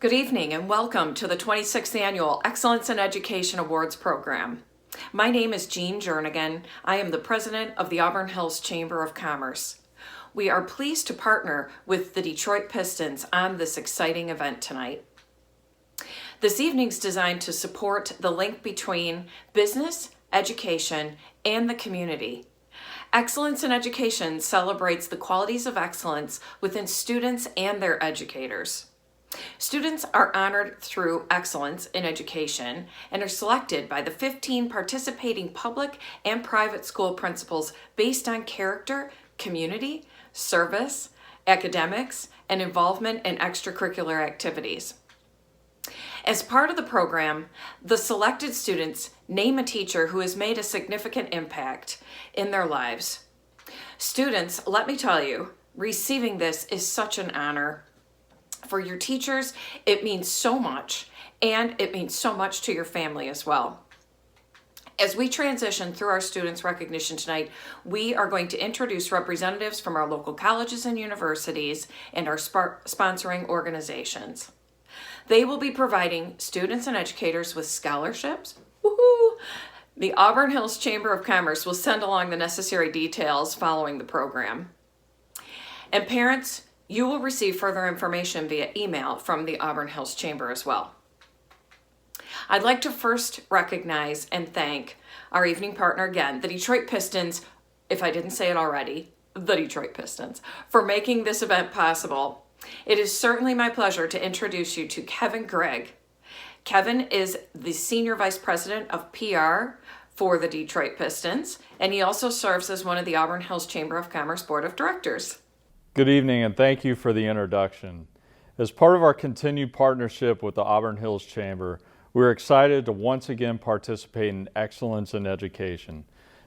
Good evening and welcome to the 26th Annual Excellence in Education Awards Program. My name is Jean Jernigan. I am the president of the Auburn Hills Chamber of Commerce. We are pleased to partner with the Detroit Pistons on this exciting event tonight. This evening's designed to support the link between business, education, and the community. Excellence in Education celebrates the qualities of excellence within students and their educators. Students are honored through excellence in education and are selected by the 15 participating public and private school principals based on character, community, service, academics, and involvement in extracurricular activities. As part of the program, the selected students name a teacher who has made a significant impact in their lives. Students, let me tell you, receiving this is such an honor. For your teachers, it means so much, and it means so much to your family as well. As we transition through our students' recognition tonight, we are going to introduce representatives from our local colleges and universities and our sponsoring organizations. They will be providing students and educators with scholarships. Woohoo! The Auburn Hills Chamber of Commerce will send along the necessary details following the program. And parents, you will receive further information via email from the Auburn Hills Chamber as well. I'd like to first recognize and thank our evening partner again, the Detroit Pistons, if I didn't say it already, the Detroit Pistons, for making this event possible. It is certainly my pleasure to introduce you to Kevin Gregg. Kevin is the Senior Vice President of PR for the Detroit Pistons, and he also serves as one of the Auburn Hills Chamber of Commerce Board of Directors. Good evening and thank you for the introduction. As part of our continued partnership with the Auburn Hills Chamber, we're excited to once again participate in Excellence in Education.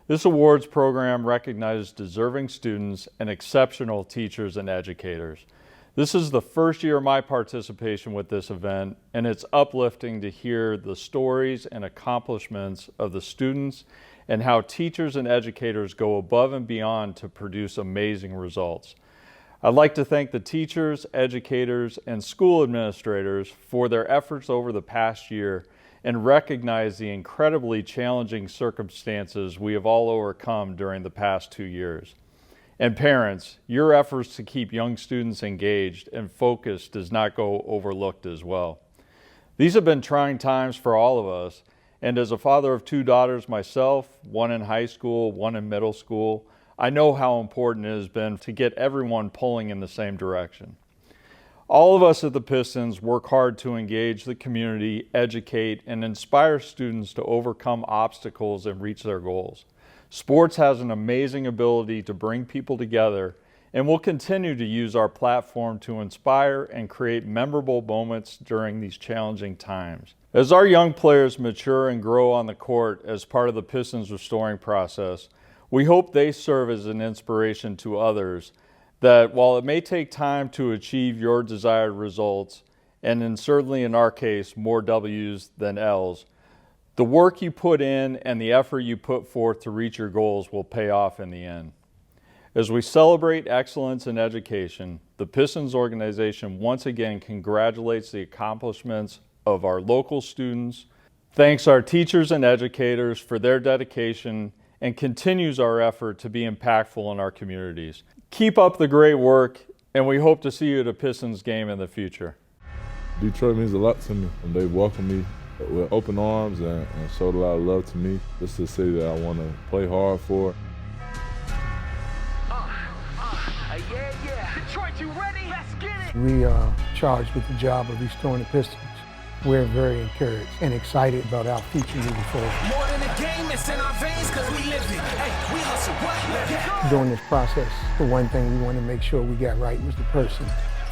This awards program recognizes deserving students and exceptional teachers and educators. This is the first year of my participation with this event, and it's uplifting to hear the stories and accomplishments of the students and how teachers and educators go above and beyond to produce amazing results. I'd like to thank the teachers, educators, and school administrators for their efforts over the past year and recognize the incredibly challenging circumstances we have all overcome during the past 2 years. And parents, your efforts to keep young students engaged and focused does not go overlooked as well. These have been trying times for all of us, and as a father of 2 daughters myself, one in high school, one in middle school, I know how important it has been to get everyone pulling in the same direction. All of us at the Pistons work hard to engage the community, educate, and inspire students to overcome obstacles and reach their goals. Sports has an amazing ability to bring people together, and we'll continue to use our platform to inspire and create memorable moments during these challenging times. As our young players mature and grow on the court as part of the Pistons restoring process, we hope they serve as an inspiration to others that while it may take time to achieve your desired results, and certainly in our case, more W's than L's, the work you put in and the effort you put forth to reach your goals will pay off in the end. As we celebrate excellence in education, the Pistons organization once again congratulates the accomplishments of our local students, thanks our teachers and educators for their dedication, and continues our effort to be impactful in our communities. Keep up the great work, and we hope to see you at a Pistons game in the future. Detroit means a lot to me, and they welcome me with open arms and showed a lot of love to me. This is a city that I want to play hard for. Detroit, you ready? Let's get it! We are charged with the job of restoring the Pistons. We're very encouraged and excited about our future moving forward. More than a game, it's in our veins because we live it. Hey, we hustle, what? During this process, the one thing we want to make sure we got right was the person.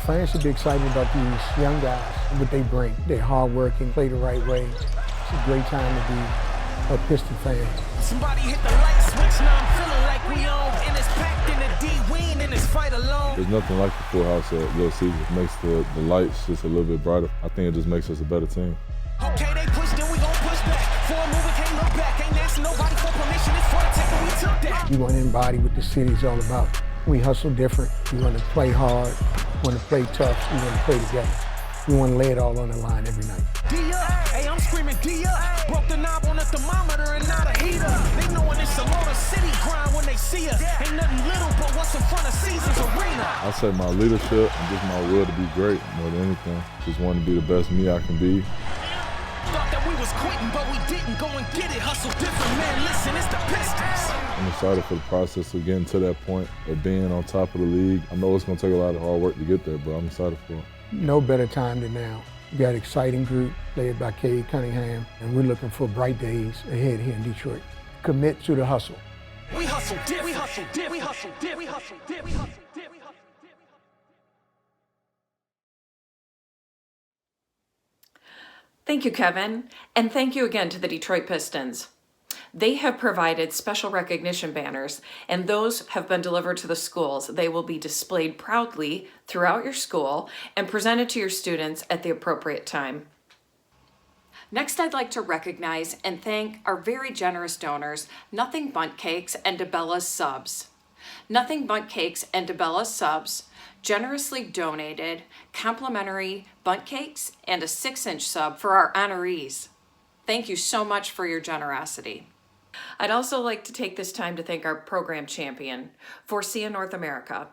Fans should be excited about these young guys and what they bring. They're hardworking, play the right way. It's a great time to be a Piston fan. Somebody hit the light switch, now I'm feeling like we on. And it's packed in the D, we ain't in this fight alone. There's nothing like the full house at Little Caesars. It makes the lights just a little bit brighter. I think it just makes us a better team. Okay, they pushed, then we gon' push back. For a move, we can't look back. Ain't asking nobody for permission, it's for the take, and we took that. We want to embody what the city's all about. We hustle different. We want to play hard. We want to play tough. We want to play together. We want to lay it all on the line every night. D-up, hey, I'm screaming D-up. Broke the knob on the thermometer and not a heater. They knowin' it's a Motor City grind when they see us. Ain't nothing little but what's in front of Caesars Arena. I say my leadership and just my will to be great more than anything. Just want to be the best me I can be. Thought that we was quitting, but we didn't go and get it. Hustle different, man. Listen, it's the Pistons. I'm excited for the process of getting to that point of being on top of the league. I know it's going to take a lot of hard work to get there, but I'm excited for it. No better time than now. We got an exciting group led by Cade Cunningham, and we're looking for bright days ahead here in Detroit. Commit to the hustle. We hustle different. We hustle different. We hustle different. We hustle different. We hustle different. We hustle different. Thank you, Kevin, and thank you again to the Detroit Pistons. They have provided special recognition banners, and those have been delivered to the schools. They will be displayed proudly throughout your school and presented to your students at the appropriate time. Next, I'd like to recognize and thank our very generous donors, Nothing Bundt Cakes and DeBella's Subs. Nothing Bundt Cakes and DeBella's Subs generously donated complimentary bundt cakes and a 6-inch sub for our honorees. Thank you so much for your generosity. I'd also like to take this time to thank our program champion, Forcia North America.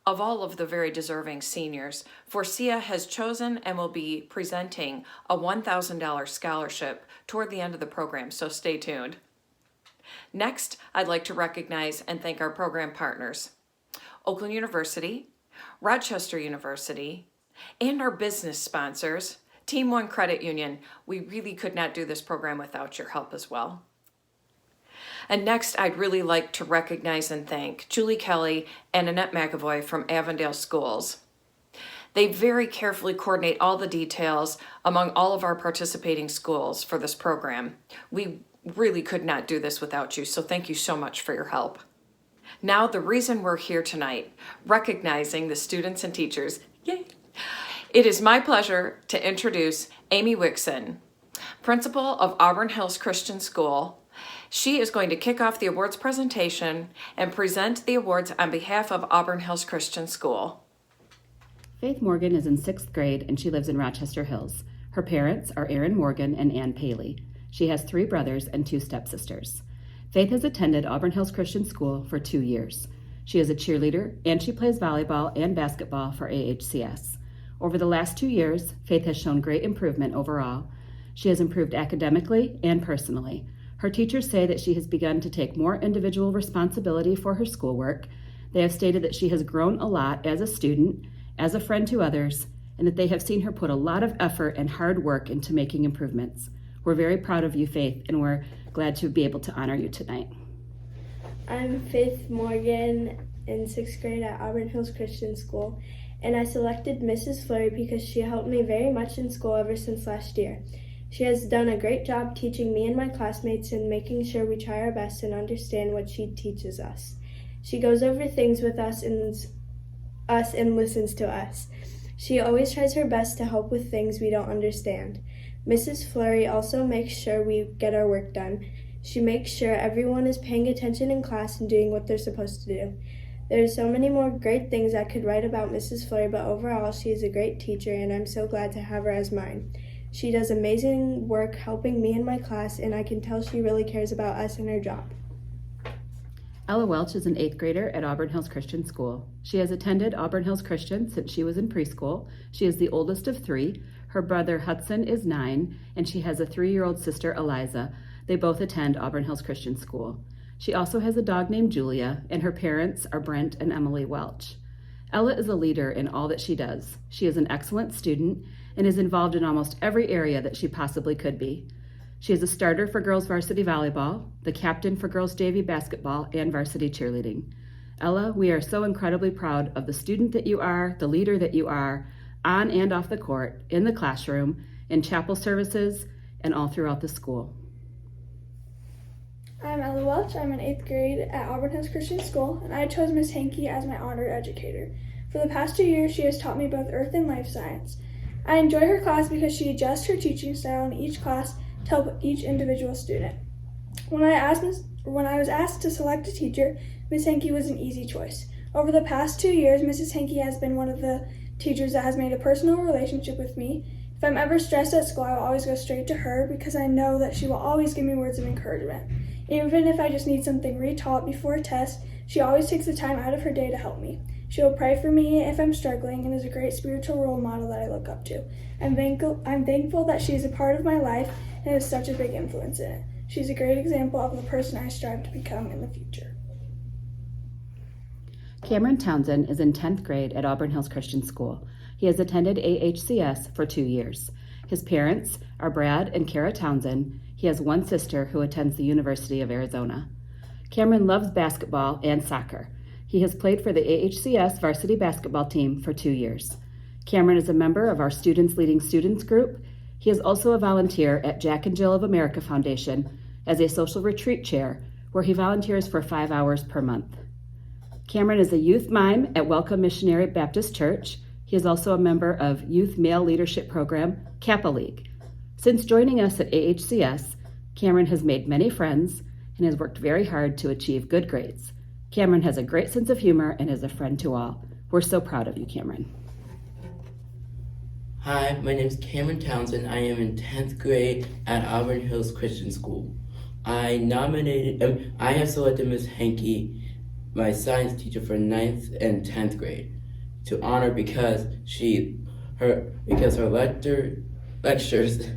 Of all of the very deserving seniors, Forcia has chosen and will be presenting a $1,000 scholarship toward the end of the program, so stay tuned. Next, I'd like to recognize and thank our program partners, Oakland University, Rochester University, and our business sponsors, Team One Credit Union. We really could not do this program without your help as well. And next, I'd really like to recognize and thank Julie Kelly and Annette McAvoy from Avondale Schools. They very carefully coordinate all the details among all of our participating schools for this program. We really could not do this without you, so thank you so much for your help. Now, the reason we're here tonight, recognizing the students and teachers, yay! It is my pleasure to introduce Amy Wixon, principal of Auburn Hills Christian School. She is going to kick off the awards presentation and present the awards on behalf of Auburn Hills Christian School. Faith Morgan is in 6th grade and she lives in Rochester Hills. Her parents are Aaron Morgan and Ann Paley. She has 3 brothers and 2 stepsisters. Faith has attended Auburn Hills Christian School for 2 years. She is a cheerleader and she plays volleyball and basketball for AHCS. Over the last 2 years, Faith has shown great improvement overall. She has improved academically and personally. Her teachers say that she has begun to take more individual responsibility for her schoolwork. They have stated that she has grown a lot as a student, as a friend to others, and that they have seen her put a lot of effort and hard work into making improvements. We're very proud of you, Faith, and we're glad to be able to honor you tonight. I'm Faith Morgan in 6th grade at Auburn Hills Christian School, and I selected Mrs. Flurry because she helped me very much in school ever since last year. She has done a great job teaching me and my classmates and making sure we try our best and understand what she teaches us. She goes over things with us and listens to us. She always tries her best to help with things we don't understand. Mrs. Flurry also makes sure we get our work done. She makes sure everyone is paying attention in class and doing what they're supposed to do. There are so many more great things I could write about Mrs. Flurry, but overall she is a great teacher and I'm so glad to have her as mine. She does amazing work helping me and my class, and I can tell she really cares about us and her job. Ella Welch is an 8th grader at Auburn Hills Christian School. She has attended Auburn Hills Christian since she was in preschool. She is the oldest of 3. Her brother Hudson is 9, and she has a 3-year-old sister, Eliza. They both attend Auburn Hills Christian School. She also has a dog named Julia, and her parents are Brent and Emily Welch. Ella is a leader in all that she does. She is an excellent student and is involved in almost every area that she possibly could be. She is a starter for girls varsity volleyball, the captain for girls JV basketball, and varsity cheerleading. Ella, we are so incredibly proud of the student that you are, the leader that you are, on and off the court, in the classroom, in chapel services, and all throughout the school. I'm Ella Welch. I'm in 8th grade at Auburn Hills Christian School, and I chose Miss Hankey as my honored educator. For the past 2 years, she has taught me both earth and life science. I enjoy her class because she adjusts her teaching style in each class to help each individual student. When I was asked to select a teacher, Miss Hankey was an easy choice. Over the past 2 years, Mrs. Hankey has been one of the teachers that has made a personal relationship with me. If I'm ever stressed at school, I will always go straight to her because I know that she will always give me words of encouragement. Even if I just need something retaught before a test, she always takes the time out of her day to help me. She will pray for me if I'm struggling and is a great spiritual role model that I look up to. I'm thankful that she is a part of my life and has such a big influence in it. She's a great example of the person I strive to become in the future. Cameron Townsend is in 10th grade at Auburn Hills Christian School. He has attended AHCS for 2 years. His parents are Brad and Kara Townsend. He has one sister who attends the University of Arizona. Cameron loves basketball and soccer. He has played for the AHCS varsity basketball team for 2 years. Cameron is a member of our Students Leading Students group. He is also a volunteer at Jack and Jill of America Foundation as a social retreat chair, where he volunteers for 5 hours per month. Cameron is a youth mime at Welcome Missionary Baptist Church. He is also a member of Youth Male Leadership Program, Kappa League. Since joining us at AHCS, Cameron has made many friends and has worked very hard to achieve good grades. Cameron has a great sense of humor and is a friend to all. We're so proud of you, Cameron. Hi, my name is Cameron Townsend. I am in 10th grade at Auburn Hills Christian School. I have selected Ms. Henke, my science teacher, for 9th and 10th grade to honor because her lectures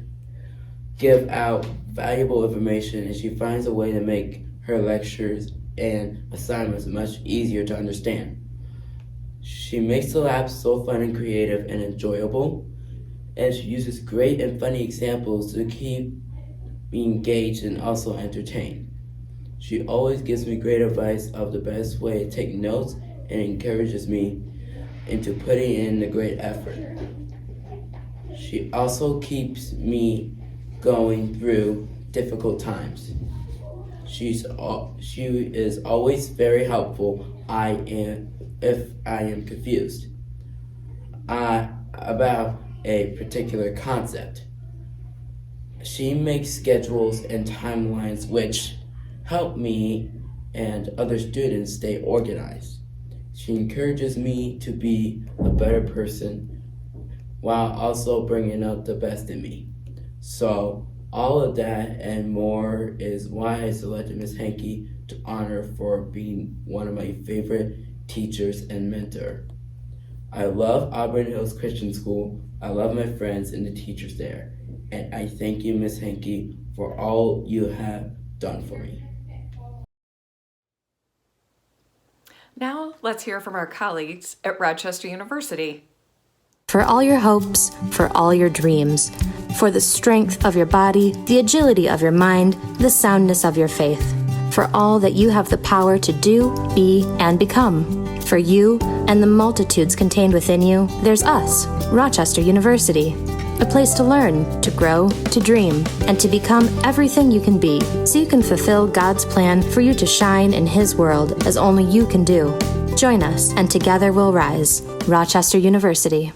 give out valuable information, and she finds a way to make her lectures and assignments much easier to understand. She makes the labs so fun and creative and enjoyable, and she uses great and funny examples to keep me engaged and also entertained. She always gives me great advice of the best way to take notes and encourages me into putting in the great effort. She also keeps me going through difficult times. She is always very helpful if I am confused about a particular concept. She makes schedules and timelines which help me and other students stay organized. She encourages me to be a better person while also bringing out the best in me. So all of that and more is why I selected Ms. Henke to honor for being one of my favorite teachers and mentor. I love Auburn Hills Christian School. I love my friends and the teachers there. And I thank you, Ms. Henke, for all you have done for me. Now let's hear from our colleagues at Rochester University. For all your hopes, for all your dreams, for the strength of your body, the agility of your mind, the soundness of your faith, for all that you have the power to do, be, and become. For you and the multitudes contained within you, there's us, Rochester University. A place to learn, to grow, to dream, and to become everything you can be, so you can fulfill God's plan for you to shine in His world as only you can do. Join us, and together we'll rise. Rochester University.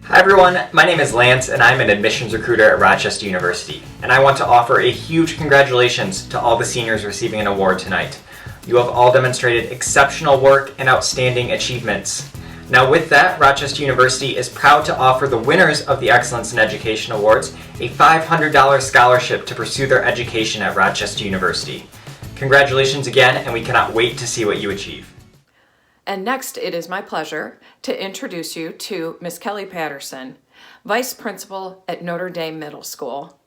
Hi everyone, my name is Lance and I'm an admissions recruiter at Rochester University, and I want to offer a huge congratulations to all the seniors receiving an award tonight. You have all demonstrated exceptional work and outstanding achievements. Now with that, Rochester University is proud to offer the winners of the Excellence in Education Awards a $500 scholarship to pursue their education at Rochester University. Congratulations again, and we cannot wait to see what you achieve. And next, it is my pleasure to introduce you to Ms. Kelly Patterson, Vice Principal at Notre Dame Middle School.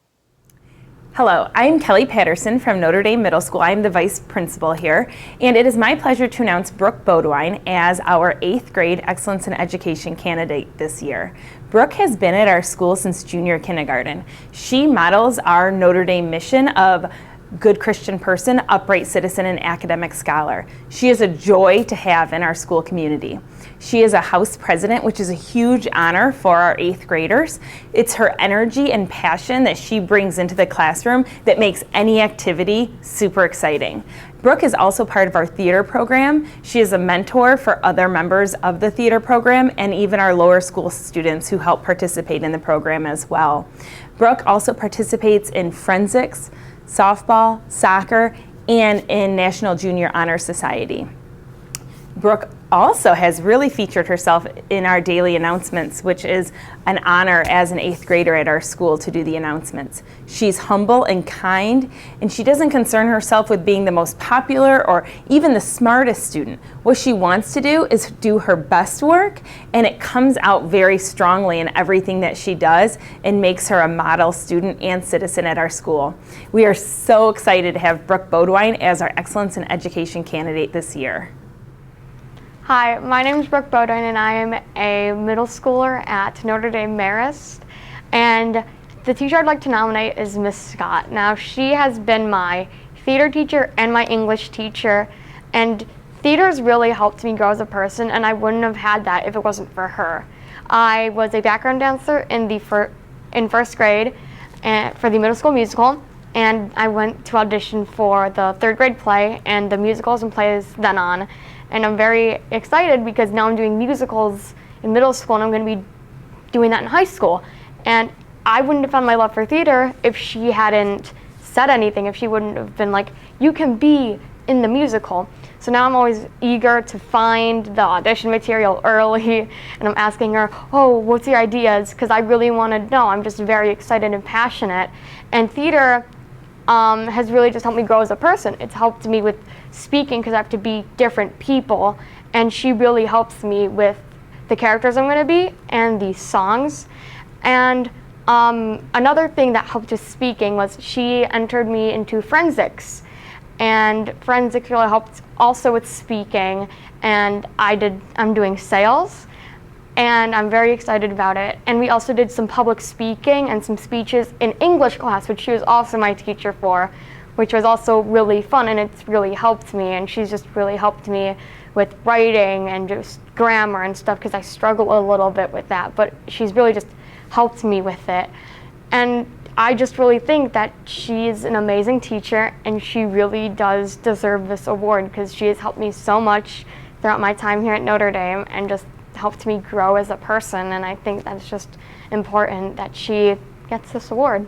Hello, I'm Kelly Patterson from Notre Dame Middle School. I'm the Vice Principal here, and it is my pleasure to announce Brooke Bodewine as our 8th grade Excellence in Education candidate this year. Brooke has been at our school since junior kindergarten. She models our Notre Dame mission of good Christian person, upright citizen, and academic scholar. She is a joy to have in our school community. She is a house president, which is a huge honor for our 8th graders. It's her energy and passion that she brings into the classroom that makes any activity super exciting. Brooke is also part of our theater program. She is a mentor for other members of the theater program and even our lower school students who help participate in the program as well. Brooke also participates in forensics, softball, soccer, and in National Junior Honor Society. Brooke also has really featured herself in our daily announcements, which is an honor as an 8th grader at our school to do the announcements. She's humble and kind, and she doesn't concern herself with being the most popular or even the smartest student. What she wants to do is do her best work, and it comes out very strongly in everything that she does and makes her a model student and citizen at our school. We are so excited to have Brooke Bodewine as our Excellence in Education candidate this year. Hi, my name is Brooke Bodewine, and I am a middle schooler at Notre Dame Marist. And the teacher I'd like to nominate is Miss Scott. Now, she has been my theater teacher and my English teacher, and theater has really helped me grow as a person, and I wouldn't have had that if it wasn't for her. I was a background dancer in first grade for the middle school musical, and I went to audition for the 3rd grade play and the musicals and plays then on. And I'm very excited because now I'm doing musicals in middle school, and I'm going to be doing that in high school. And I wouldn't have found my love for theater if she hadn't said anything, if she wouldn't have been like, you can be in the musical. So now I'm always eager to find the audition material early, and I'm asking her, oh, what's your ideas? Because I really want to know. I'm just very excited and passionate. And theater has really just helped me grow as a person. It's helped me with speaking because I have to be different people, and she really helps me with the characters I'm going to be and the songs. And another thing that helped with speaking was she entered me into forensics, and forensics really helped also with speaking. And I'm doing sales, and I'm very excited about it. And we also did some public speaking and some speeches in English class, which she was also my teacher for, which was also really fun, and it's really helped me. And she's just really helped me with writing and just grammar and stuff, because I struggle a little bit with that, but she's really just helped me with it. And I just really think that she's an amazing teacher, and she really does deserve this award, because she has helped me so much throughout my time here at Notre Dame and just helped me grow as a person. And I think that's just important that she gets this award.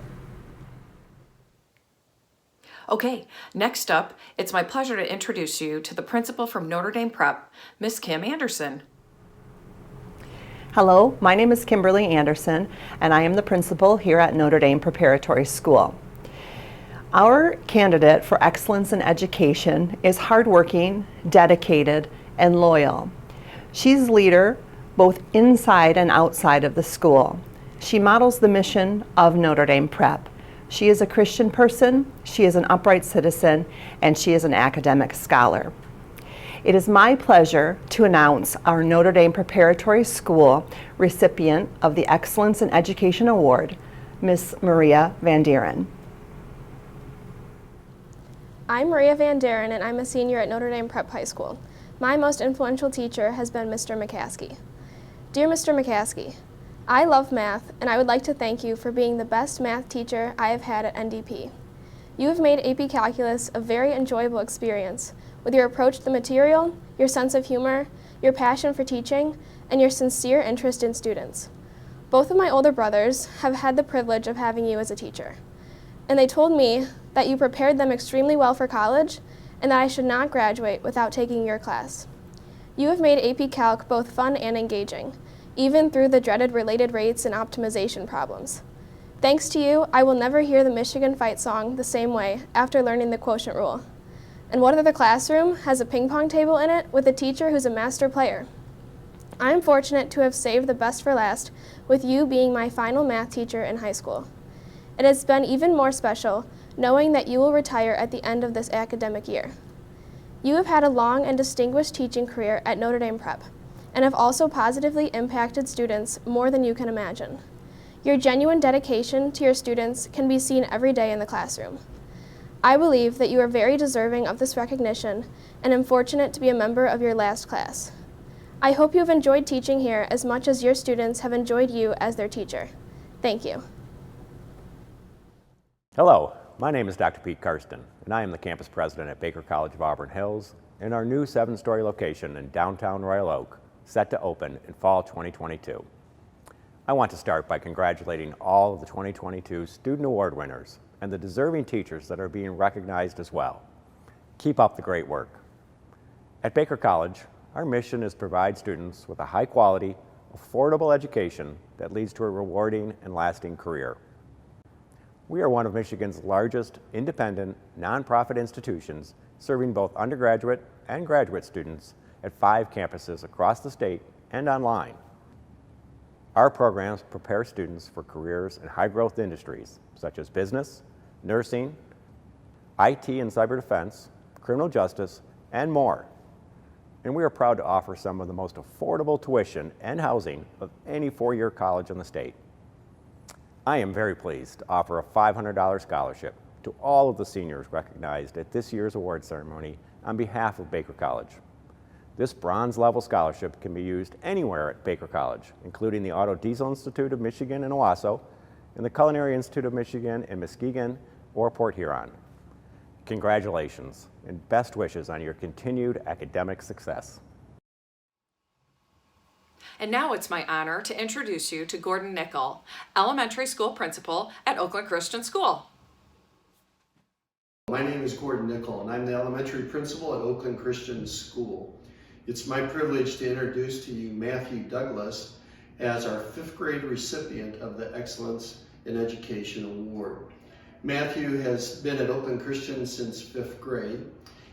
Okay, next up, it's my pleasure to introduce you to the principal from Notre Dame Prep, Miss Kim Anderson. Hello, my name is Kimberly Anderson, and I am the principal here at Notre Dame Preparatory School. Our candidate for excellence in education is hardworking, dedicated, and loyal. She's leader both inside and outside of the school. She models the mission of Notre Dame Prep. She is a Christian person, she is an upright citizen, and she is an academic scholar. It is my pleasure to announce our Notre Dame Preparatory School recipient of the Excellence in Education Award, Miss Maria Van Deren. I'm Maria Van Deren, and I'm a senior at Notre Dame Prep High School. My most influential teacher has been Mr. McCaskey. Dear Mr. McCaskey, I love math, and I would like to thank you for being the best math teacher I have had at NDP. You have made AP Calculus a very enjoyable experience with your approach to the material, your sense of humor, your passion for teaching, and your sincere interest in students. Both of my older brothers have had the privilege of having you as a teacher, and they told me that you prepared them extremely well for college and that I should not graduate without taking your class. You have made AP Calc both fun and engaging, even through the dreaded related rates and optimization problems. Thanks to you, I will never hear the Michigan fight song the same way after learning the quotient rule. And what other classroom has a ping pong table in it with a teacher who's a master player? I am fortunate to have saved the best for last, with you being my final math teacher in high school. It has been even more special knowing that you will retire at the end of this academic year. You have had a long and distinguished teaching career at Notre Dame Prep, and have also positively impacted students more than you can imagine. Your genuine dedication to your students can be seen every day in the classroom. I believe that you are very deserving of this recognition, and am fortunate to be a member of your last class. I hope you have enjoyed teaching here as much as your students have enjoyed you as their teacher. Thank you. Hello, my name is Dr. Pete Karsten, and I am the campus president at Baker College of Auburn Hills in our new 7-story location in downtown Royal Oak, set to open in fall 2022. I want to start by congratulating all of the 2022 Student Award winners and the deserving teachers that are being recognized as well. Keep up the great work. At Baker College, Our mission is to provide students with a high-quality, affordable education that leads to a rewarding and lasting career. We are one of Michigan's largest independent, nonprofit institutions serving both undergraduate and graduate students at 5 campuses across the state and online. Our programs prepare students for careers in high-growth industries such as business, nursing, IT and cyber defense, criminal justice, and more. And we are proud to offer some of the most affordable tuition and housing of any 4-year college in the state. I am very pleased to offer a $500 scholarship to all of the seniors recognized at this year's award ceremony on behalf of Baker College. This bronze-level scholarship can be used anywhere at Baker College, including the Auto Diesel Institute of Michigan in Owasso, and the Culinary Institute of Michigan in Muskegon or Port Huron. Congratulations and best wishes on your continued academic success. And now it's my honor to introduce you to Gordon Nicholl, elementary school principal at Oakland Christian School. My name is Gordon Nicholl, and I'm the elementary principal at Oakland Christian School. It's my privilege to introduce to you Matthew Douglas as our 5th grade recipient of the Excellence in Education Award. Matthew has been at Oakland Christian since 5th grade.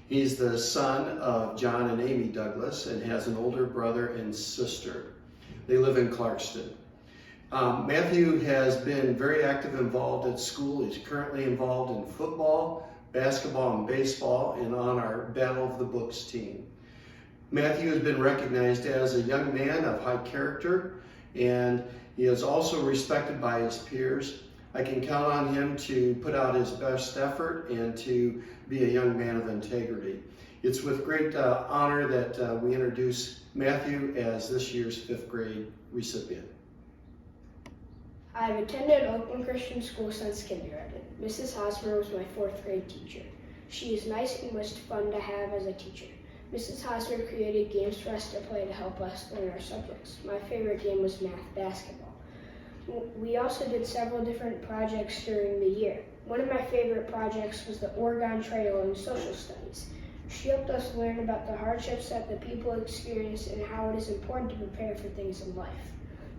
He's the son of John and Amy Douglas and has an older brother and sister. They live in Clarkston. Matthew has been very active involved at school. He's currently involved in football, basketball, and baseball, and on our Battle of the Books team. Matthew has been recognized as a young man of high character, and he is also respected by his peers. I can count on him to put out his best effort and to be a young man of integrity. It's with great honor that we introduce Matthew as this year's 5th grade recipient. I've attended Oakland Christian School since kindergarten. Mrs. Hosmer was my 4th grade teacher. She is nice and was fun to have as a teacher. Mrs. Hosmer created games for us to play to help us learn our subjects. My favorite game was math basketball. We also did several different projects during the year. One of my favorite projects was the Oregon Trail in social studies. She helped us learn about the hardships that the people experience and how it is important to prepare for things in life.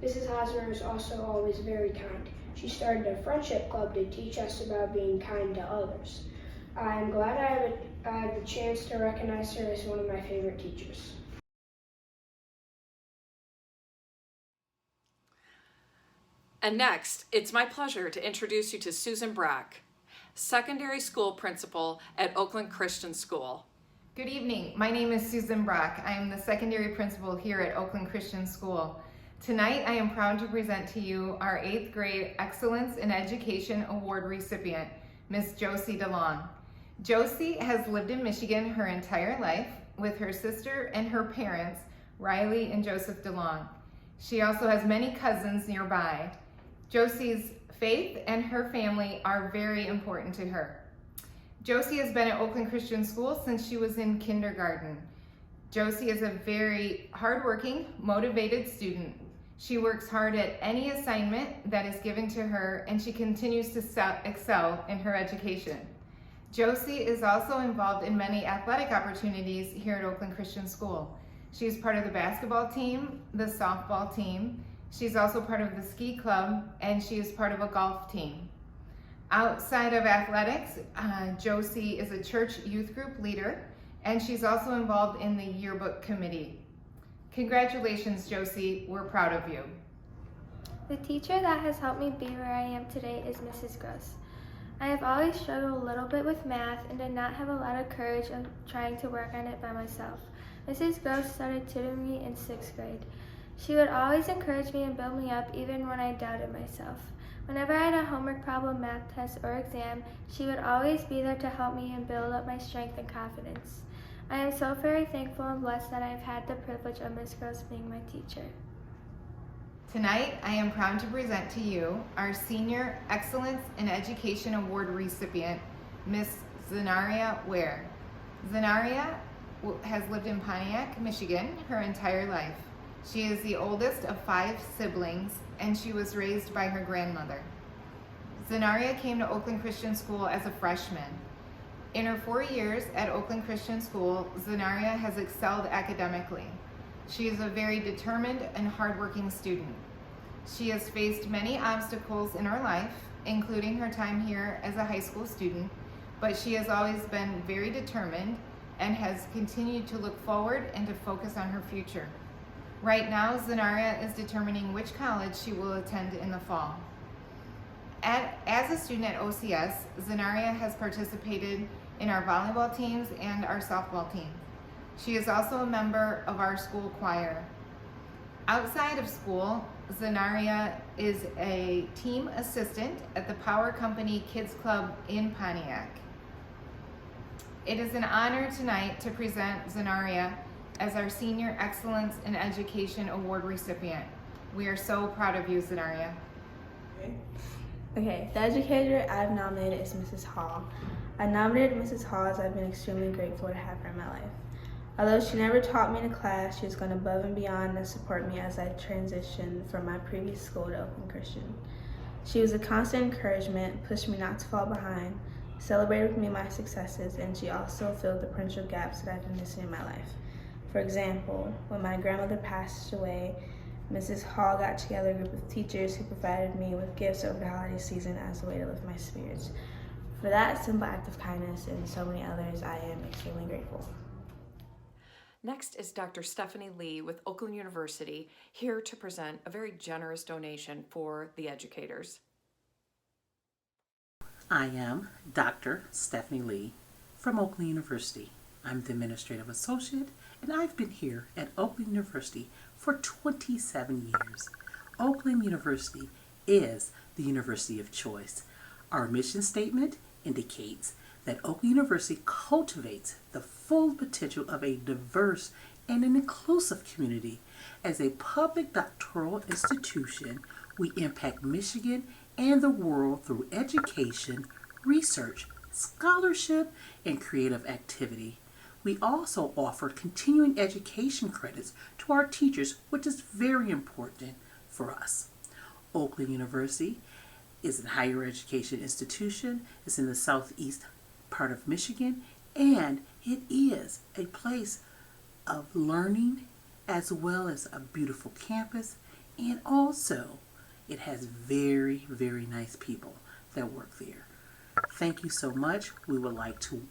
Mrs. Hosmer is also always very kind. She started a friendship club to teach us about being kind to others. I'm glad I have the chance to recognize her as one of my favorite teachers. And next, it's my pleasure to introduce you to Susan Brock, secondary school principal at Oakland Christian School. Good evening. My name is Susan Brock. I am the secondary principal here at Oakland Christian School. Tonight, I am proud to present to you our 8th grade Excellence in Education Award recipient, Miss Josie Delong. Josie has lived in Michigan her entire life with her sister and her parents, Riley and Joseph Delong. She also has many cousins nearby. Josie's faith and her family are very important to her. Josie has been at Oakland Christian School since she was in kindergarten. Josie is a very hardworking, motivated student. She works hard at any assignment that is given to her, and she continues to excel in her education. Josie is also involved in many athletic opportunities here at Oakland Christian School. She's part of the basketball team, the softball team. She's also part of the ski club, and she is part of a golf team. Outside of athletics, Josie is a church youth group leader, and she's also involved in the yearbook committee. Congratulations, Josie. We're proud of you. The teacher that has helped me be where I am today is Mrs. Gross. I have always struggled a little bit with math and did not have a lot of courage of trying to work on it by myself. Mrs. Gross started tutoring me in 6th grade. She would always encourage me and build me up even when I doubted myself. Whenever I had a homework problem, math test, or exam, she would always be there to help me and build up my strength and confidence. I am so very thankful and blessed that I have had the privilege of Ms. Gross being my teacher. Tonight, I am proud to present to you our Senior Excellence in Education Award recipient, Miss Cenaria Ware. Cenaria has lived in Pontiac, Michigan her entire life. She is the oldest of 5 siblings, and she was raised by her grandmother. Cenaria came to Oakland Christian School as a freshman. In her 4 years at Oakland Christian School, Cenaria has excelled academically. She is a very determined and hardworking student. She has faced many obstacles in her life, including her time here as a high school student, but she has always been very determined and has continued to look forward and to focus on her future. Right now, Cenaria is determining which college she will attend in the fall. As a student at OCS, Cenaria has participated in our volleyball teams and our softball team. She is also a member of our school choir. Outside of school, Cenaria is a team assistant at the Power Company Kids Club in Pontiac. It is an honor tonight to present Cenaria as our Senior Excellence in Education Award recipient. We are so proud of you, Cenaria. Okay, the educator I've nominated is Mrs. Hall. I nominated Mrs. Hall as I've been extremely grateful to have her in my life. Although she never taught me in a class, she has gone above and beyond to support me as I transitioned from my previous school to Oakland Christian. She was a constant encouragement, pushed me not to fall behind, celebrated with me my successes, and she also filled the potential gaps that I've been missing in my life. For example, when my grandmother passed away, Mrs. Hall got together a group of teachers who provided me with gifts over the holiday season as a way to lift my spirits. For that simple act of kindness and so many others, I am extremely grateful. Next is Dr. Stephanie Lee with Oakland University, here to present a very generous donation for the educators. I am Dr. Stephanie Lee from Oakland University. I'm the Administrative Associate, and I've been here at Oakland University for 27 years. Oakland University is the university of choice. Our mission statement indicates that Oakland University cultivates the full potential of a diverse and an inclusive community. As a public doctoral institution, we impact Michigan and the world through education, research, scholarship, and creative activity. We also offer continuing education credits to our teachers, which is very important for us. Oakland University is a higher education institution. It's in the southeast part of Michigan, and it is a place of learning as well as a beautiful campus, and also it has very, very nice people that work there. Thank you so much. We would like to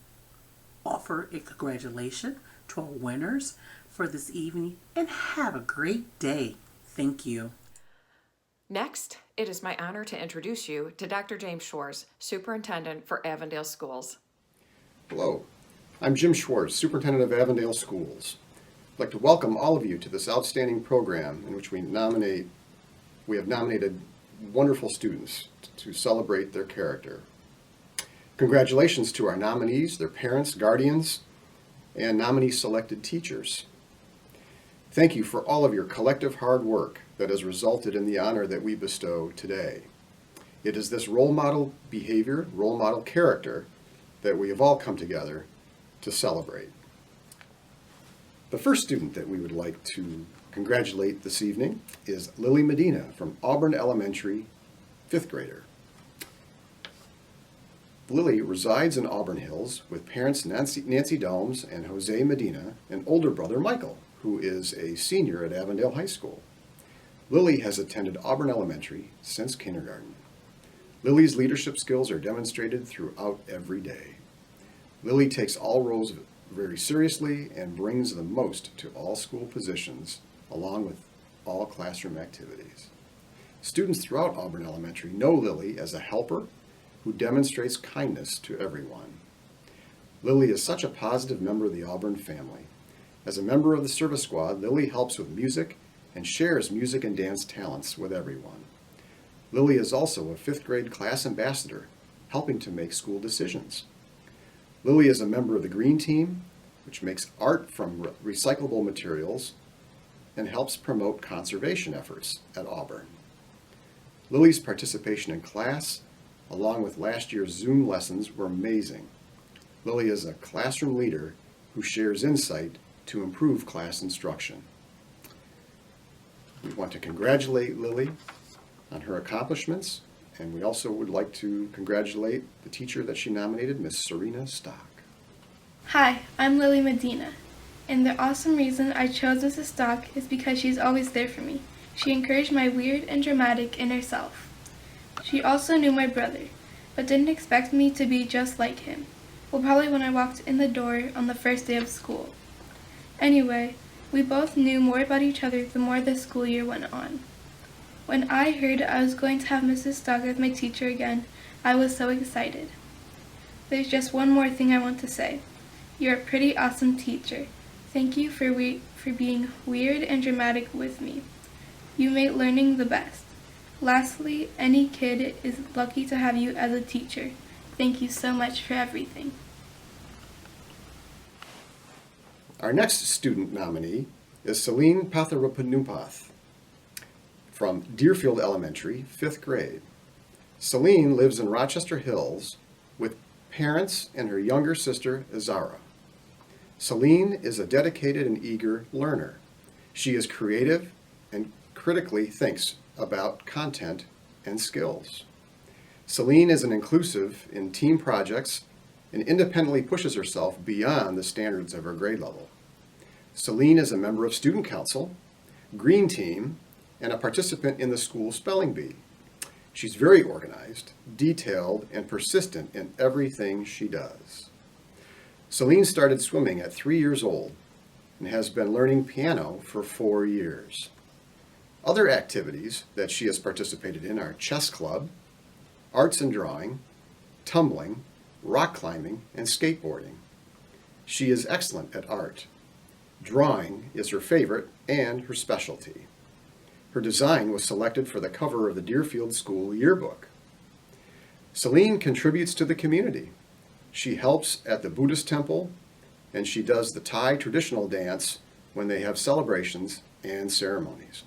offer a congratulations to our winners for this evening, and have a great day. Thank you. Next, it is my honor to introduce you to Dr. James Schwartz, Superintendent for Avondale Schools. Hello, I'm Jim Schwartz, Superintendent of Avondale Schools. I'd like to welcome all of you to this outstanding program in which we have nominated wonderful students to celebrate their character. Congratulations to our nominees, their parents, guardians, and nominee selected teachers. Thank you for all of your collective hard work that has resulted in the honor that we bestow today. It is this role model behavior, role model character that we have all come together to celebrate. The first student that we would like to congratulate this evening is Lilly Medina from Auburn Elementary, 5th grader. Lilly resides in Auburn Hills with parents Nancy Domes and Jose Medina, and older brother Michael, who is a senior at Avondale High School. Lilly has attended Auburn Elementary since kindergarten. Lilly's leadership skills are demonstrated throughout every day. Lilly takes all roles very seriously and brings the most to all school positions, along with all classroom activities. Students throughout Auburn Elementary know Lilly as a helper who demonstrates kindness to everyone. Lilly is such a positive member of the Auburn family. As a member of the service squad, Lilly helps with music and shares music and dance talents with everyone. Lilly is also a 5th grade class ambassador, helping to make school decisions. Lilly is a member of the Green Team, which makes art from recyclable materials and helps promote conservation efforts at Auburn. Lilly's participation in class, along with last year's Zoom lessons, were amazing. Lilly is a classroom leader who shares insight to improve class instruction. We want to congratulate Lilly on her accomplishments, and we also would like to congratulate the teacher that she nominated, Miss Serena Stock. Hi, I'm Lilly Medina, and the awesome reason I chose Mrs. Stock is because she's always there for me. She encouraged my weird and dramatic inner self. She also knew my brother, but didn't expect me to be just like him. Well, probably when I walked in the door on the first day of school. Anyway, we both knew more about each other the more the school year went on. When I heard I was going to have Mrs. Stock as my teacher again, I was so excited. There's just one more thing I want to say. You're a pretty awesome teacher. Thank you for being weird and dramatic with me. You made learning the best. Lastly, any kid is lucky to have you as a teacher. Thank you so much for everything. Our next student nominee is Celine Panupath from Deerfield Elementary, 5th grade. Celine lives in Rochester Hills with parents and her younger sister, Azara. Celine is a dedicated and eager learner. She is creative and critically thinks about content and skills. Celine is an inclusive in team projects and independently pushes herself beyond the standards of her grade level. Celine is a member of Student Council, Green Team, and a participant in the school spelling bee. She's very organized, detailed, and persistent in everything she does. Celine started swimming at 3 years old and has been learning piano for 4 years. Other activities that she has participated in are chess club, arts and drawing, tumbling, rock climbing, and skateboarding. She is excellent at art. Drawing is her favorite and her specialty. Her design was selected for the cover of the Deerfield School yearbook. Celine contributes to the community. She helps at the Buddhist temple, and she does the Thai traditional dance when they have celebrations and ceremonies.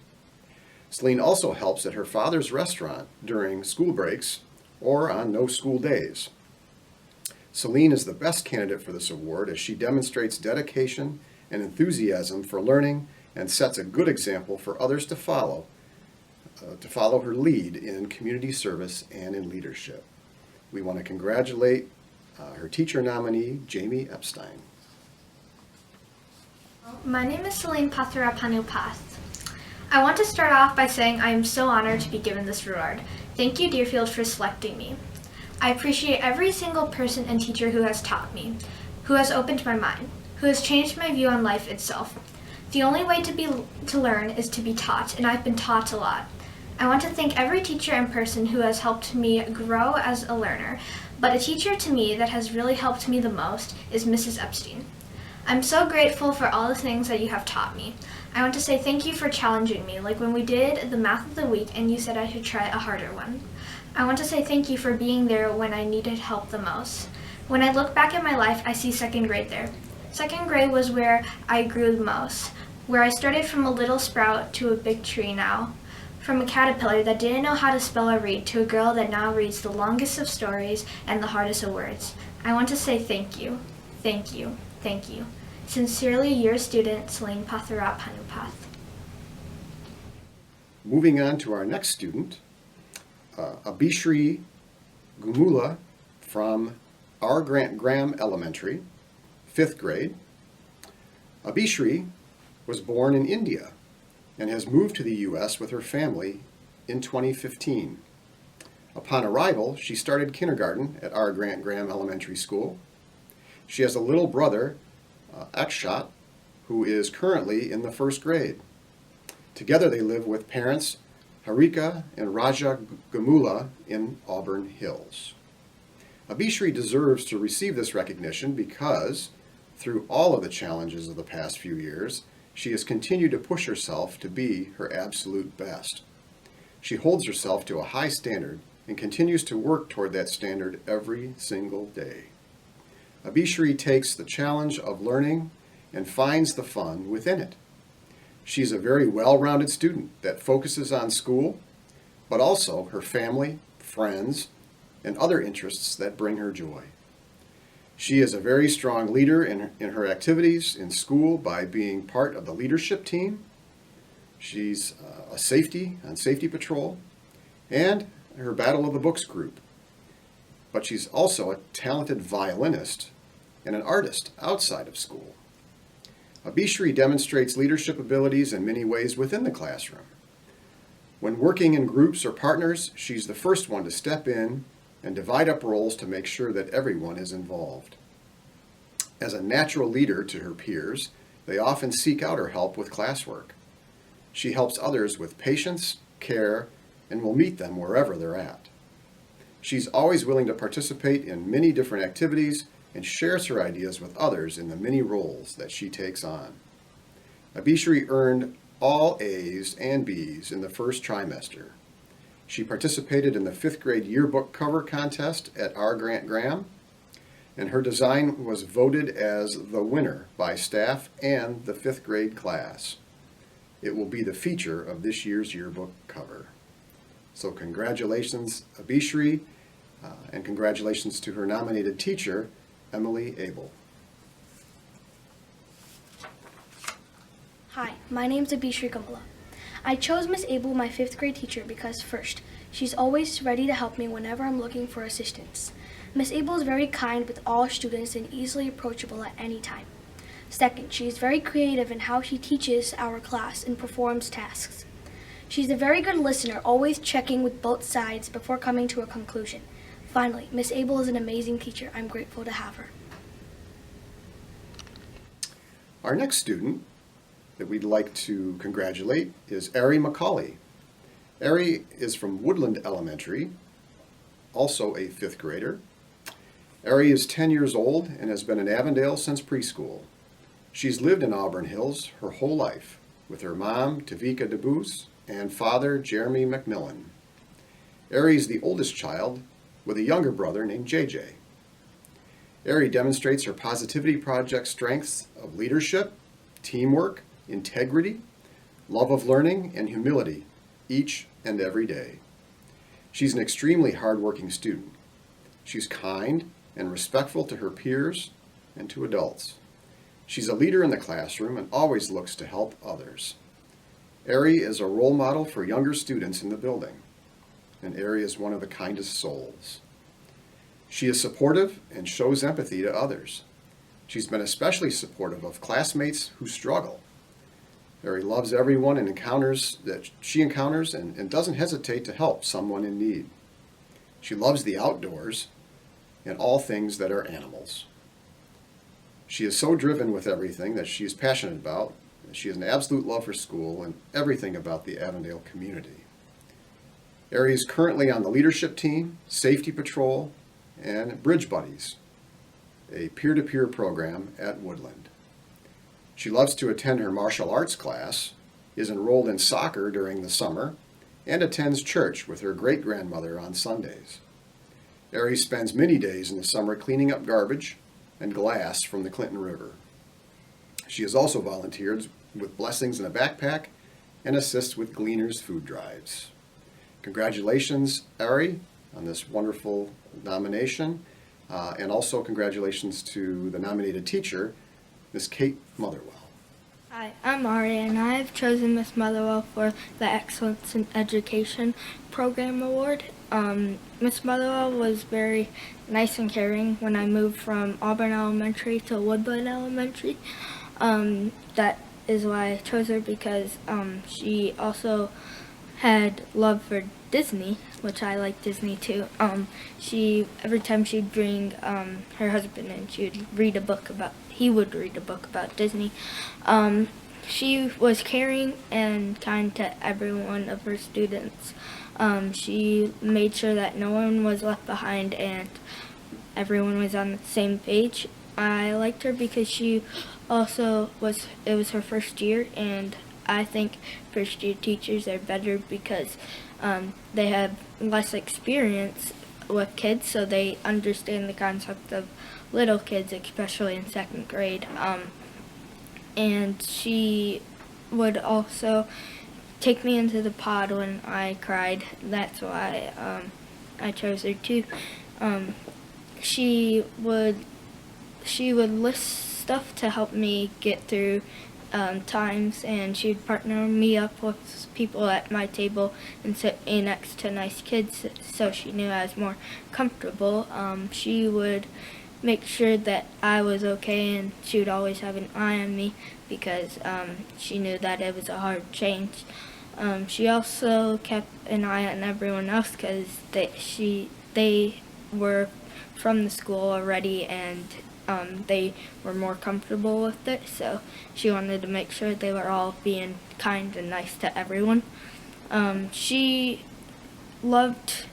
Celine also helps at her father's restaurant during school breaks or on no school days. Celine is the best candidate for this award as she demonstrates dedication and enthusiasm for learning and sets a good example for others to follow her lead in community service and in leadership. We want to congratulate her teacher nominee, Jamie Epstein. My name is Celine Panupath. I want to start off by saying I am so honored to be given this reward. Thank you, Deerfield, for selecting me. I appreciate every single person and teacher who has taught me, who has opened my mind, who has changed my view on life itself. The only way to learn is to be taught, and I've been taught a lot. I want to thank every teacher and person who has helped me grow as a learner, but a teacher to me that has really helped me the most is Mrs. Epstein. I'm so grateful for all the things that you have taught me. I want to say thank you for challenging me, like when we did the math of the week and you said I should try a harder one. I want to say thank you for being there when I needed help the most. When I look back at my life, I see 2nd grade there. 2nd grade was where I grew the most, where I started from a little sprout to a big tree now. From a caterpillar that didn't know how to spell or read to a girl that now reads the longest of stories and the hardest of words. I want to say thank you, thank you, thank you. Sincerely, your student, Celine Panupath. Moving on to our next student, Abhishri Gumula from R. Graham Elementary, 5th grade. Abhishri was born in India and has moved to the U.S. with her family in 2015. Upon arrival, she started kindergarten at R. Graham Elementary School. She has a little brother, Akshat, who is currently in the 1st grade. Together they live with parents Harika and Raja Gumula in Auburn Hills. Abhishri deserves to receive this recognition because, through all of the challenges of the past few years, she has continued to push herself to be her absolute best. She holds herself to a high standard and continues to work toward that standard every single day. Abhishri takes the challenge of learning and finds the fun within it. She's a very well-rounded student that focuses on school, but also her family, friends, and other interests that bring her joy. She is a very strong leader in her activities in school by being part of the leadership team. She's a safety on safety patrol and her Battle of the Books group. But she's also a talented violinist and an artist outside of school. Abhishri demonstrates leadership abilities in many ways within the classroom. When working in groups or partners, she's the first one to step in and divide up roles to make sure that everyone is involved. As a natural leader to her peers, they often seek out her help with classwork. She helps others with patience, care, and will meet them wherever they're at. She's always willing to participate in many different activities and shares her ideas with others in the many roles that she takes on. Abhishri earned all A's and B's in the first trimester. She participated in the 5th grade yearbook cover contest at R. Grant Graham, and her design was voted as the winner by staff and the 5th grade class. It will be the feature of this year's yearbook cover. So congratulations, Abhishri, and congratulations to her nominated teacher, Emily Abel. Hi, my name's Abhishri Gumula. I chose Miss Abel, my 5th grade teacher, because first, she's always ready to help me whenever I'm looking for assistance. Miss Abel is very kind with all students and easily approachable at any time. Second, she is very creative in how she teaches our class and performs tasks. She's a very good listener, always checking with both sides before coming to a conclusion. Finally, Miss Abel is an amazing teacher. I'm grateful to have her. Our next student that we'd like to congratulate is Erie Mccauley. Erie is from Woodland Elementary, also a 5th grader. Erie is 10 years old and has been in Avondale since preschool. She's lived in Auburn Hills her whole life with her mom, Tavika DeBoos, and father, Jeremy McMillan. Erie is the oldest child with a younger brother named JJ. Erie demonstrates her Positivity Project strengths of leadership, teamwork, integrity, love of learning, and humility each and every day. She's an extremely hardworking student. She's kind and respectful to her peers and to adults. She's a leader in the classroom and always looks to help others. Erie is a role model for younger students in the building, and Erie is one of the kindest souls. She is supportive and shows empathy to others. She's been especially supportive of classmates who struggle. Erie loves everyone and she encounters and doesn't hesitate to help someone in need. She loves the outdoors and all things that are animals. She is so driven with everything that she is passionate about. She has an absolute love for school and everything about the Avondale community. Erie is currently on the leadership team, safety patrol, and Bridge Buddies, a peer-to-peer program at Woodland. She loves to attend her martial arts class, is enrolled in soccer during the summer, and attends church with her great-grandmother on Sundays. Erie spends many days in the summer cleaning up garbage and glass from the Clinton River. She has also volunteered with Blessings in a Backpack and assists with Gleaners food drives. Congratulations, Erie, on this wonderful nomination, and also congratulations to the nominated teacher, Miss Kate Motherwell. Hi, I'm Ari, and I have chosen Miss Motherwell for the Excellence in Education Program Award. Miss Motherwell was very nice and caring when I moved from Auburn Elementary to Woodland Elementary. That is why I chose her, because she also had love for Disney, which I like Disney too. Every time she'd bring her husband in, he would read a book about Disney. She was caring and kind to every one of her students. She made sure that no one was left behind and everyone was on the same page. I liked her because it was her first year, and I think first year teachers are better because they have less experience with kids, so they understand the concept of little kids, especially in 2nd grade. And she would also take me into the pod when I cried. That's why I chose her too. She would list stuff to help me get through times, and she'd partner me up with people at my table and sit next to nice kids, so she knew I was more comfortable. She would make sure that I was okay, and she would always have an eye on me because she knew that it was a hard change. She also kept an eye on everyone else because they were from the school already, and they were more comfortable with it, so she wanted to make sure they were all being kind and nice to everyone. She loved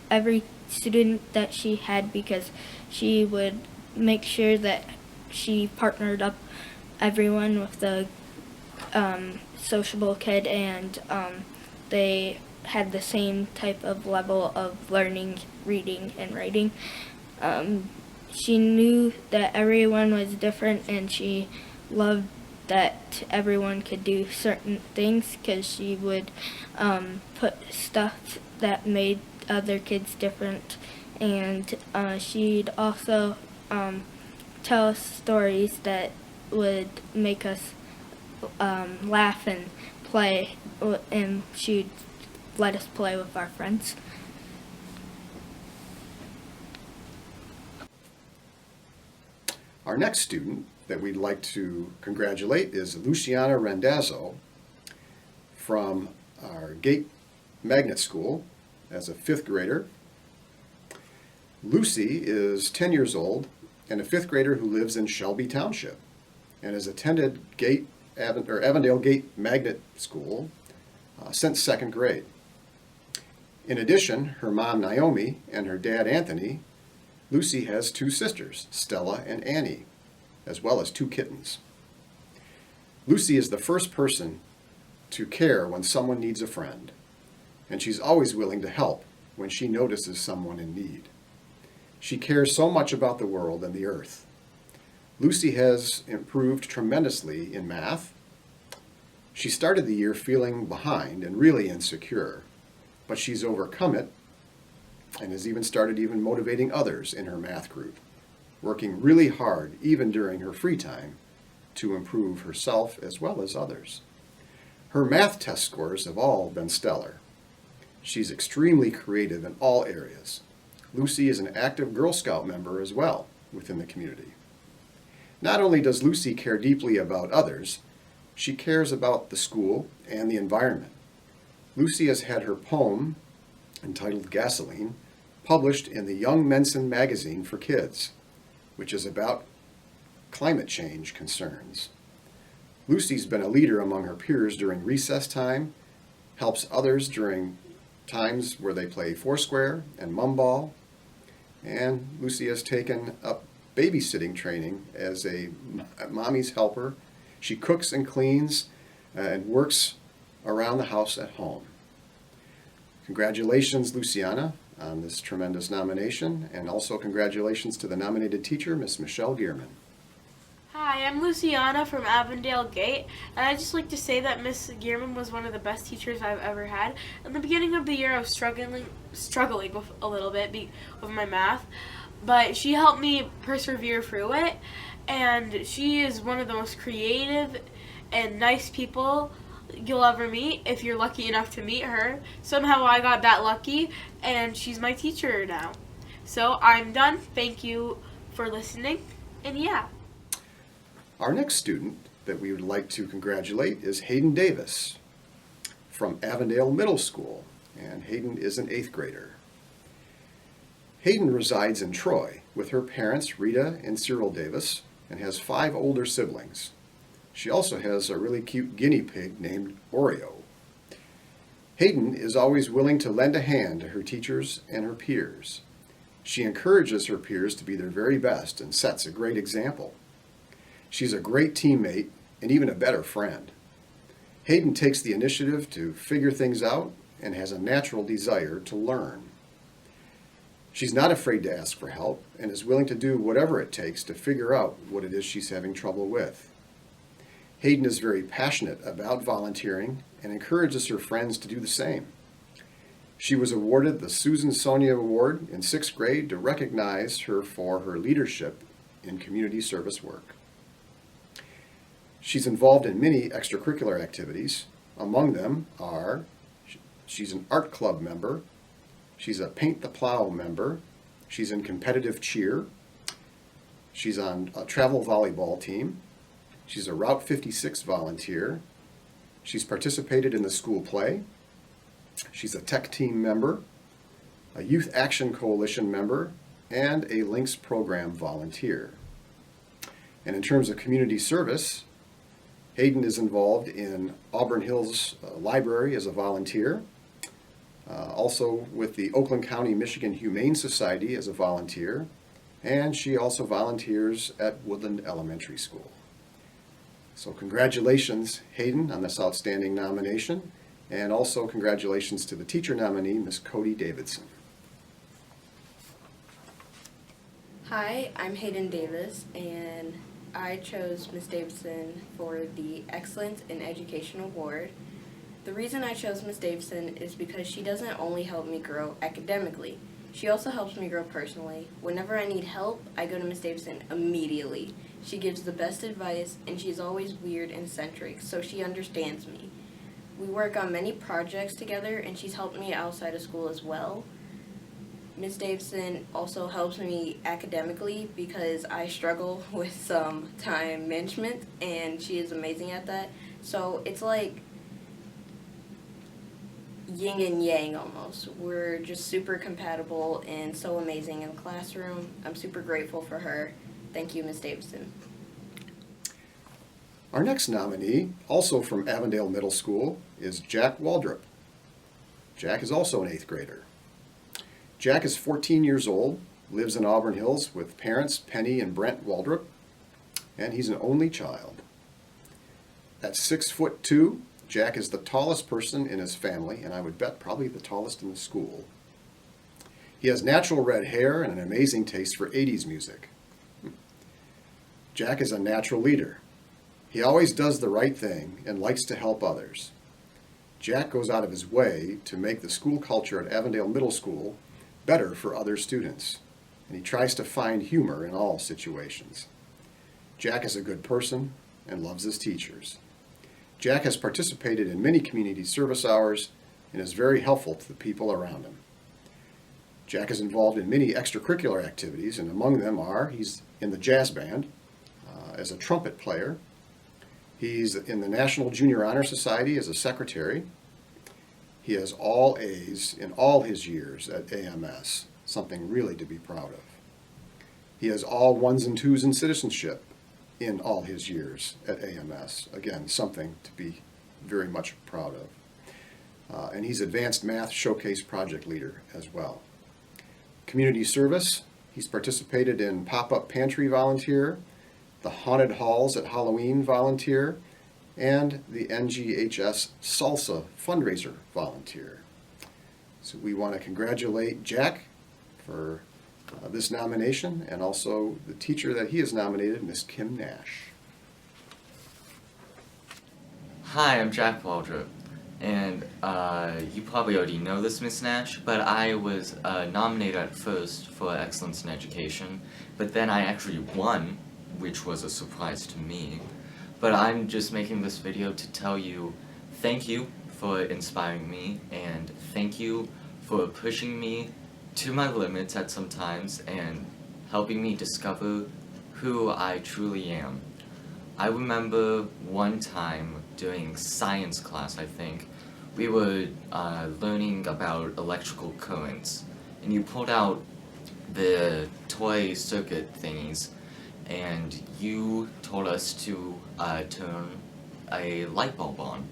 every student that she had because she would make sure that she partnered up everyone with the sociable kid, and they had the same type of level of learning, reading, and writing. She knew that everyone was different, and she loved that everyone could do certain things because she would put stuff that made other kids different, and she'd also tell us stories that would make us laugh and play, and she'd let us play with our friends. Our next student that we'd like to congratulate is Luciana Randazzo from our Gate Magnet School as a 5th grader. Lucy is 10 years old and a 5th grader who lives in Shelby Township and has attended Avondale Gate Magnet School since 2nd grade. In addition, her mom Naomi and her dad Anthony, Lucy has 2 sisters, Stella and Annie, as well as 2 kittens. Lucy is the first person to care when someone needs a friend, and she's always willing to help when she notices someone in need. She cares so much about the world and the earth. Lucy has improved tremendously in math. She started the year feeling behind and really insecure, but she's overcome it and has even started motivating others in her math group, working really hard even during her free time to improve herself as well as others. Her math test scores have all been stellar. She's extremely creative in all areas. Lucy is an active Girl Scout member as well within the community. Not only does Lucy care deeply about others, she cares about the school and the environment. Lucy has had her poem, entitled Gasoline, published in the Young Menson magazine for kids, which is about climate change concerns. Lucy's been a leader among her peers during recess time, helps others during times where they play Foursquare and Mumball, and Lucy has taken up babysitting training as a mommy's helper. She cooks and cleans and works around the house at home. Congratulations, Luciana, on this tremendous nomination, and also congratulations to the nominated teacher, Miss Michelle Gearman. Hi, I'm Luciana from Avondale Gate, and I'd just like to say that Miss Gearman was one of the best teachers I've ever had. In the beginning of the year, I was struggling with a little bit with my math, but she helped me persevere through it, and she is one of the most creative and nice people you'll ever meet if you're lucky enough to meet her. Somehow I got that lucky, and she's my teacher now. So I'm done. Thank you for listening, and yeah. Our next student that we would like to congratulate is Hayden Davis from Avondale Middle School, and Hayden is an 8th grader. Hayden resides in Troy with her parents, Rita and Cyril Davis, and has 5 older siblings. She also has a really cute guinea pig named Oreo. Hayden is always willing to lend a hand to her teachers and her peers. She encourages her peers to be their very best and sets a great example. She's a great teammate and even a better friend. Hayden takes the initiative to figure things out and has a natural desire to learn. She's not afraid to ask for help and is willing to do whatever it takes to figure out what it is she's having trouble with. Hayden is very passionate about volunteering and encourages her friends to do the same. She was awarded the Susan Sonia Award in 6th grade to recognize her for her leadership in community service work. She's involved in many extracurricular activities. Among them are, she's an art club member, she's a Paint the Plow member, she's in competitive cheer, She's on a travel volleyball team. She's a Route 56 volunteer. She's participated in the school play. She's a tech team member, a Youth Action Coalition member, and a Links program volunteer. And in terms of community service, Hayden is involved in Auburn Hills Library as a volunteer, also with the Oakland County, Michigan Humane Society as a volunteer, and she also volunteers at Woodland Elementary School. So congratulations, Hayden, on this outstanding nomination, and also congratulations to the teacher nominee, Ms. Cody Davidson. Hi, I'm Hayden Davis, and I chose Ms. Davidson for the Excellence in Education Award. The reason I chose Ms. Davidson is because she doesn't only help me grow academically, she also helps me grow personally. Whenever I need help, I go to Ms. Davidson immediately. She gives the best advice, and she's always weird and eccentric, so she understands me. We work on many projects together, and she's helped me outside of school as well. Ms. Davidson also helps me academically because I struggle with some time management, and she is amazing at that. So it's like yin and yang almost. We're just super compatible and so amazing in the classroom. I'm super grateful for her. Thank you, Ms. Davidson. Our next nominee, also from Avondale Middle School, is Jack Waldrop. Jack is also an 8th grader. Jack is 14 years old, lives in Auburn Hills with parents Penny and Brent Waldrop, and he's an only child. At 6'2", Jack is the tallest person in his family, and I would bet probably the tallest in the school. He has natural red hair and an amazing taste for 80s music. Jack is a natural leader. He always does the right thing and likes to help others. Jack goes out of his way to make the school culture at Avondale Middle School better for other students, and he tries to find humor in all situations. Jack is a good person and loves his teachers. Jack has participated in many community service hours and is very helpful to the people around him. Jack is involved in many extracurricular activities, and among them are he's in the jazz band as a trumpet player. He's in the National Junior Honor Society as a secretary. He has all A's in all his years at AMS, something really to be proud of. He has all 1s and 2s in citizenship in all his years at AMS. Again, something to be very much proud of. And he's Advanced Math Showcase Project Leader as well. Community service, he's participated in Pop-Up Pantry Volunteer, the Haunted Halls at Halloween Volunteer, and the NGHS Salsa Fundraiser Volunteer. So we want to congratulate Jack for this nomination, and also the teacher that he has nominated, Miss Kim Nash. Hi, I'm Jack Waldrop, and you probably already know this, Miss Nash, but I was nominated at first for Excellence in Education, but then I actually won, which was a surprise to me. But I'm just making this video to tell you thank you for inspiring me, and thank you for pushing me to my limits at some times and helping me discover who I truly am. I remember one time during science class, I think, we were learning about electrical currents, and you pulled out the toy circuit thingies, and you told us to turn a light bulb on.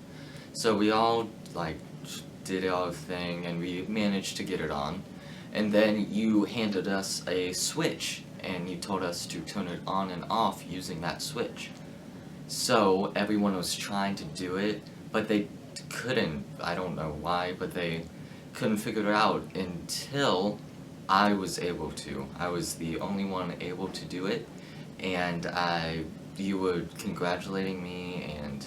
So we all did our thing, and we managed to get it on. And then you handed us a switch, and you told us to turn it on and off using that switch. So everyone was trying to do it, but they couldn't. I don't know why, but they couldn't figure it out until I was able to. I was the only one able to do it, and you were congratulating me and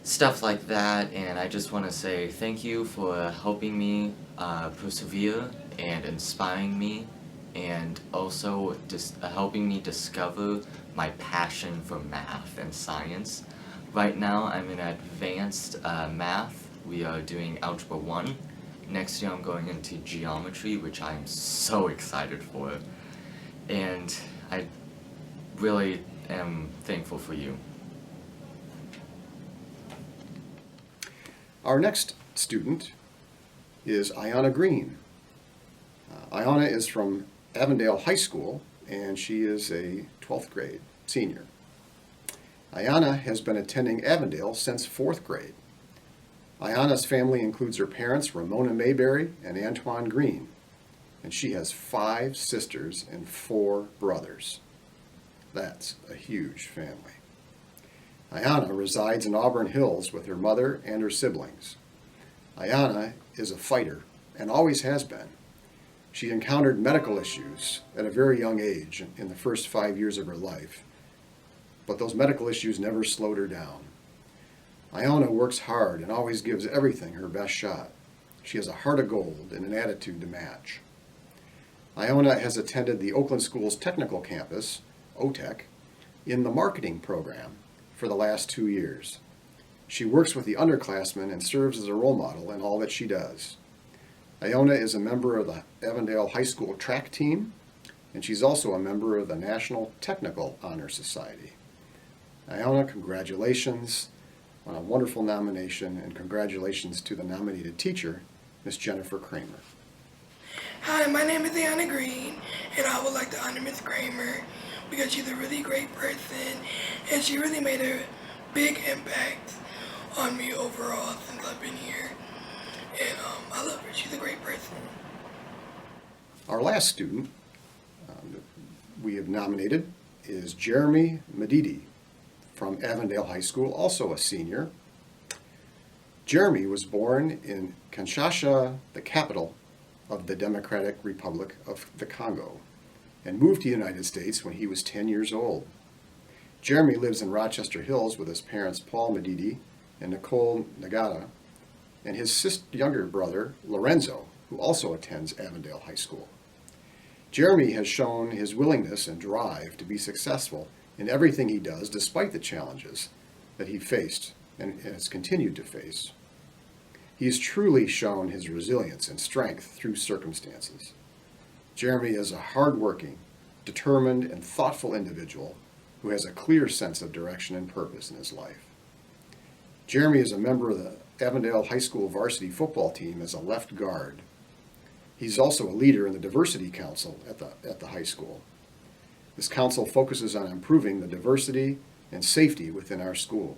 stuff like that, and I just want to say thank you for helping me persevere and inspiring me, and also just helping me discover my passion for math and science. Right now I'm in advanced math. We are doing Algebra 1. Next year I'm going into geometry, which I'm so excited for. And really am thankful for you. Our next student is Ayanna Green. Ayanna is from Avondale High School, and she is a 12th grade senior. Ayanna has been attending Avondale since 4th grade. Ayanna's family includes her parents, Ramona Mayberry and Antoine Green, and she has 5 sisters and 4 brothers. That's a huge family. Ayanna resides in Auburn Hills with her mother and her siblings. Ayanna is a fighter and always has been. She encountered medical issues at a very young age in the first 5 years of her life, but those medical issues never slowed her down. Ayanna works hard and always gives everything her best shot. She has a heart of gold and an attitude to match. Ayanna has attended the Oakland School's technical campus, OTEC, in the marketing program for the last 2 years. She works with the underclassmen and serves as a role model in all that she does. Ayanna is a member of the Avondale High School track team, and she's also a member of the National Technical Honor Society. Ayanna, congratulations on a wonderful nomination, and congratulations to the nominated teacher, Miss Jennifer Kramer. Hi, my name is Ayanna Green, and I would like to honor Miss Kramer because she's a really great person, and she really made a big impact on me overall since I've been here. And I love her. She's a great person. Our last student that we have nominated is Jeremy Medidi from Avondale High School, also a senior. Jeremy was born in Kinshasa, the capital of the Democratic Republic of the Congo, and moved to the United States when he was 10 years old. Jeremy lives in Rochester Hills with his parents Paul Medidi and Nicholl Nagata, and his younger brother Lorenzo, who also attends Avondale High School. Jeremy has shown his willingness and drive to be successful in everything he does, despite the challenges that he faced and has continued to face. He has truly shown his resilience and strength through circumstances. Jeremy is a hardworking, determined, and thoughtful individual who has a clear sense of direction and purpose in his life. Jeremy is a member of the Avondale High School varsity football team as a left guard. He's also a leader in the Diversity Council at the high school. This council focuses on improving the diversity and safety within our school.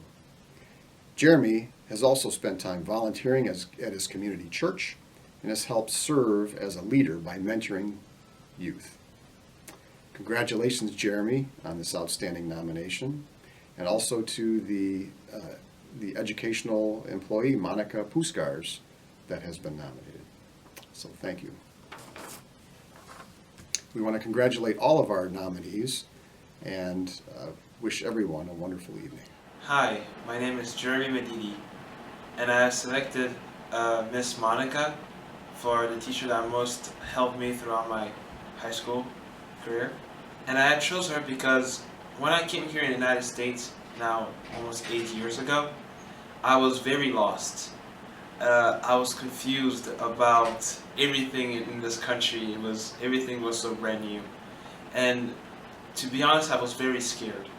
Jeremy has also spent time volunteering at his community church and has helped serve as a leader by mentoring youth. Congratulations, Jeremy, on this outstanding nomination, and also to the educational employee, Monica Puskars, that has been nominated. So thank you. We want to congratulate all of our nominees and wish everyone a wonderful evening. Hi, my name is Jeremy Medidi, and I have selected Miss Monica for the teacher that most helped me throughout my high school career. And I chose her because when I came here in the United States, now almost 8 years ago, I was very lost. I was confused about everything in this country. Everything was so brand new. And to be honest, I was very scared.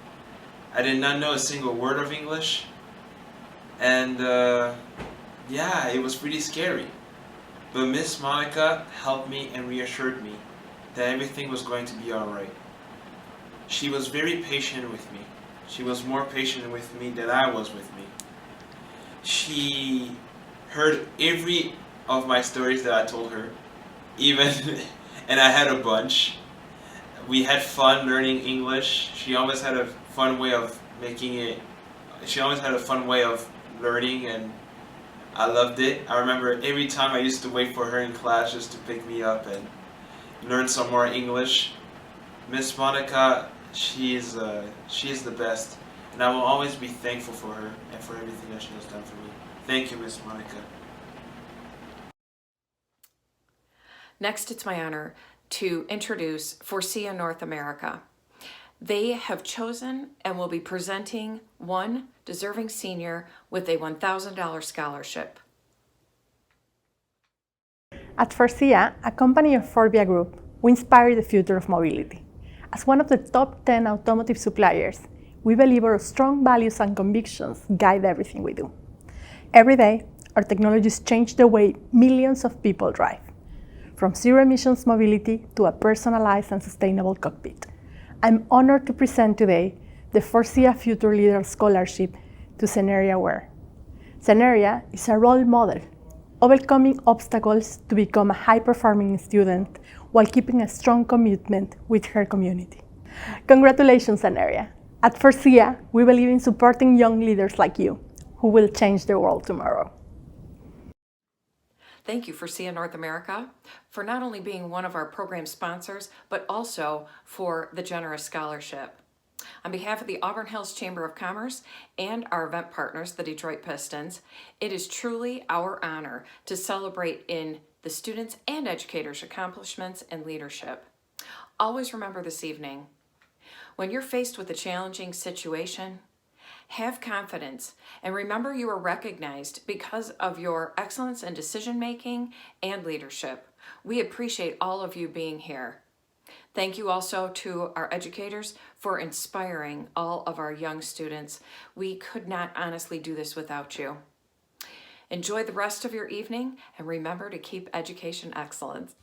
I did not know a single word of English. And yeah, it was pretty scary. But Miss Monica helped me and reassured me that everything was going to be alright. She was very patient with me. She was more patient with me than I was with me. She heard every of my stories that I told her, even, and I had a bunch. We had fun learning English. She always had a fun way of learning, and I loved it. I remember every time I used to wait for her in class just to pick me up and learn some more English. Miss Monica, she is the best, and I will always be thankful for her and for everything that she has done for me. Thank you, Miss Monica. Next, it's my honor to introduce Forcia North America. They have chosen and will be presenting one deserving senior with a $1,000 scholarship. At Forcia, a company of Forvia Group, we inspire the future of mobility. As one of the top 10 automotive suppliers, we believe our strong values and convictions guide everything we do. Every day, our technologies change the way millions of people drive, from zero emissions mobility to a personalized and sustainable cockpit. I'm honored to present today the Forcia Future Leader Scholarship to Cenaria Ware. Cenaria is a role model, overcoming obstacles to become a high-performing student while keeping a strong commitment with her community. Congratulations, Cenaria. At Forcia, we believe in supporting young leaders like you, who will change the world tomorrow. Thank you, Forcia North America, for not only being one of our program sponsors, but also for the generous scholarship. On behalf of the Auburn Hills Chamber of Commerce and our event partners, the Detroit Pistons, it is truly our honor to celebrate in the students' and educators' accomplishments and leadership. Always remember this evening, when you're faced with a challenging situation, have confidence and remember you are recognized because of your excellence in decision-making and leadership. We appreciate all of you being here. Thank you also to our educators for inspiring all of our young students. We could not honestly do this without you. Enjoy the rest of your evening and remember to keep education excellent.